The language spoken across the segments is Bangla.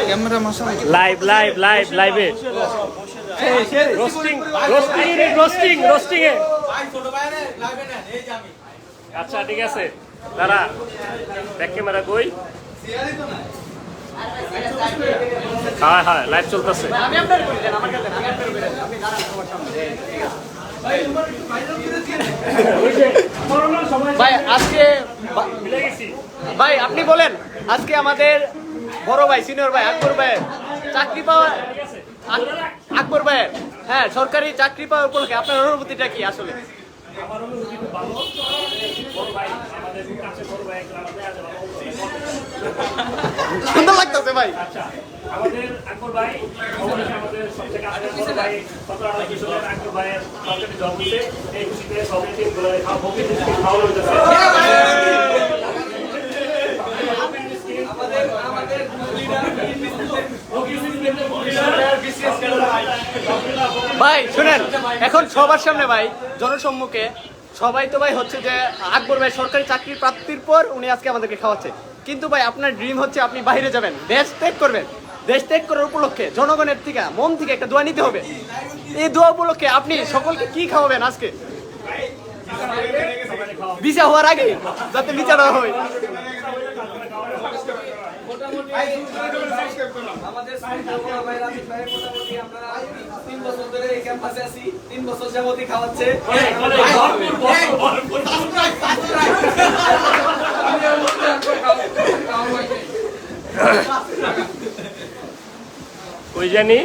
ক্যামেরা মশাই লাইভে রোস্টিং এ আচ্ছা ঠিক আছে দাঁড়া ব্যাক ক্যামেরা কই হ্যাঁ লাইভ চলতেছে ভাই আজকে ভাই আপনি বলেন আজকে আমাদের বড় ভাই সিনিয়র ভাই আকবর ভাইয়ের চাকরি পাওয়া আকবর ভাইয়ের হ্যাঁ সরকারি চাকরি পাওয়ার উপলক্ষে আপনার অনুভূতিটা কি আসলে? আমার অনুভূতি খুব ভালো বড় ভাই আমাদের কাছে বড় ভাই সুন্দর লাগতেছে ভাই। আচ্ছা আমাদের আকবর ভাই অবশ্যই আমাদের সবচেয়ে কাছের বড় ভাই 17 বছরের আকবর ভাইয়ের সরকারি জব হচ্ছে এই খুশিতে সবাই টিমগুলো খাওয়ানো হইতেছে ভাই শুনেন এখন সবার সামনে ভাই জনসম্মুখে সবাই তো ভাই হচ্ছে যে আকবর ভাই সরকারি চাকরি প্রাপ্তির পর উনি আজকে আমাদেরকে খাওয়াচ্ছে, কিন্তু ভাই আপনার ড্রিম হচ্ছে আপনি বাইরে যাবেন, দেশ ত্যাগ করবেন, দেশ ত্যাগ করার উপলক্ষে জনগণের থেকে মন থেকে একটা দোয়া নিতে হবে। এই দোয়া উপলক্ষে আপনি সকলকে কি খাওয়াবেন আজকে বিচার হওয়ার আগে, যাতে বিচার হয়? আমাদের মোটামুটি আমরা 3 বছর ধরে এই ক্যাম্পাসে আছি, 3 বছর যাবতই খাওয়াচ্ছে। কই জানি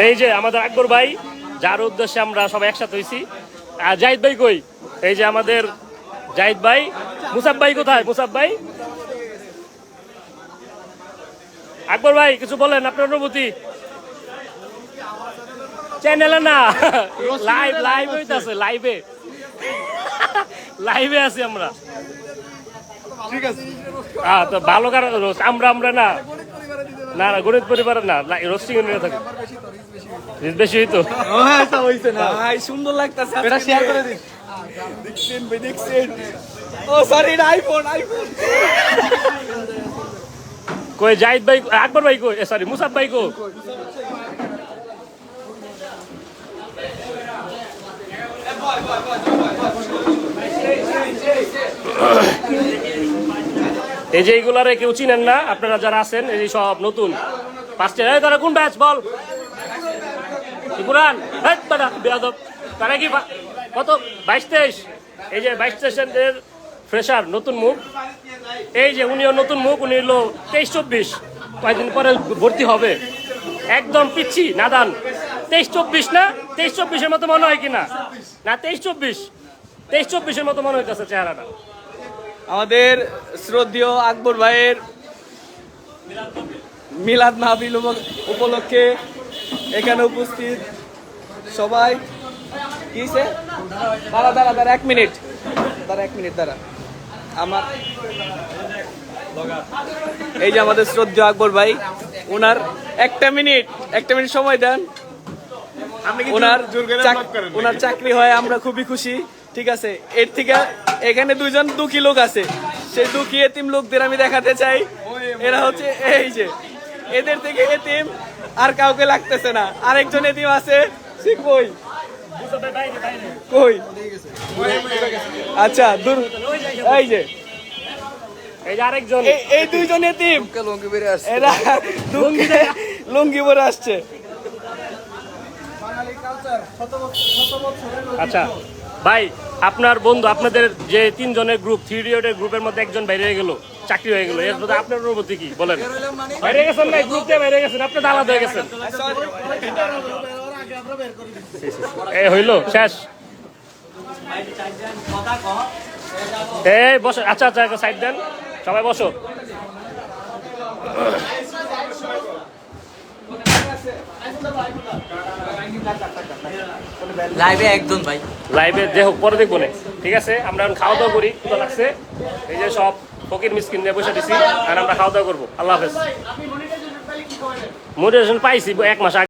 এই যে আমাদের আকবর ভাই যার উদ্দেশ্যে আমরা সবাই একসাথে হয়েছি। আর জাহিদ ভাই কই? এই যে আমাদের জাহিদ ভাই। মুসাব ভাই কোথায়? মুসাব ভাই, আকবর ভাই কিছু বলেন আপনার অনুভূতি। চ্যানেলে না, লাইভ হইতাছে, লাইভে আছি আমরা। ঠিক আছে তো ভালো কারণ আমরা না গণিত পরিবারের না রোস্টিং নিয়ে থাকি বেশি হইতো। হ্যাঁ তা হইছে না ভাই সুন্দর লাগতেছে, এটা শেয়ার করে দিন। দেখছেন ভাই দেখছেন। ও সরি আইফোন কই জাহিদ ভাই? আকবর ভাই কই? সরি মুসাব ভাই কই? এই যে এইগুলারে কেউ চিনেন না আপনারা যারা আছেন, এই সব নতুন পাঁচটা। তারা কোন ব্যাচ বল? পুরান বেয়াদব। তারা কি কত 22-23? এই যে 22-23 ফ্রেশার নতুন মুখ। এই যে উনিও নতুন মুখ, উনি হলো 23-24, কয়েকদিন পরে ভর্তি হবে। একদম পিচ্ছি নাদান। 23-24 না? 23-24-এর মতো মনে হয় কিনা? না 23-24-এর মতো মনে হইতেছে চেহারাটা। আমাদের শ্রদ্ধেয় আকবর ভাইয়ের মিলাদ মাহফিল উপলক্ষে এখানে উপস্থিত সবাই। কি হয়েছে? দাঁড়া 1 মিনিট দাঁড়া। আমার এই যে আমাদের শ্রদ্ধেয় আকবর ভাই, ওনার একটা মিনিট সময় দেন। ওনার চাকরি হয়, আমরা খুবই খুশি। ঠিক আছে, এর থেকে এখানে 2জন দুঃখী লোক আছে, সেই দুঃখী এতিম লোকদের আমি দেখাতে চাই। এরা হচ্ছে এই যে এদের থেকে এতিম আর কাউকে লাগতেছে না। আরেকজন এতিম আছে, সে কই? আচ্ছা দূর। এই যে আরেকজন, এই 2জন এতিম, এরা লুঙ্গি পরে আসছে। আচ্ছা ভাই আপনার বন্ধু, আপনাদের যে 3 জনের গ্রুপ, 3 ইডিয়টের গ্রুপের মধ্যে একজন বাইরে হয়ে গেল, চাকরি হয়ে গেল, এর মধ্যে আপনার অনুভূতি কি বলেন? বাইরে গেছেন না, গ্রুপ দিয়ে বাইরে গেছেন, আপনি তো আলাদা হয়ে গেছেন। এই হইল শেষ। এই বসো। আচ্ছা সাইড দেন, সবাই বসো। লাইভে একদম ভাই, লাইভে যে হোক পরে দেখবো না, ঠিক আছে? আমরা এখন খাওয়া দাওয়া করি, ক্ষুধা লাগছে। এই যে সব ফকির মিসকিন নিয়ে বসে দিছি, আর আমরা খাওয়া দাওয়া করবো। আল্লাহ হাফেজ। মোটিভেশন পাইছি 1 মাস আগে।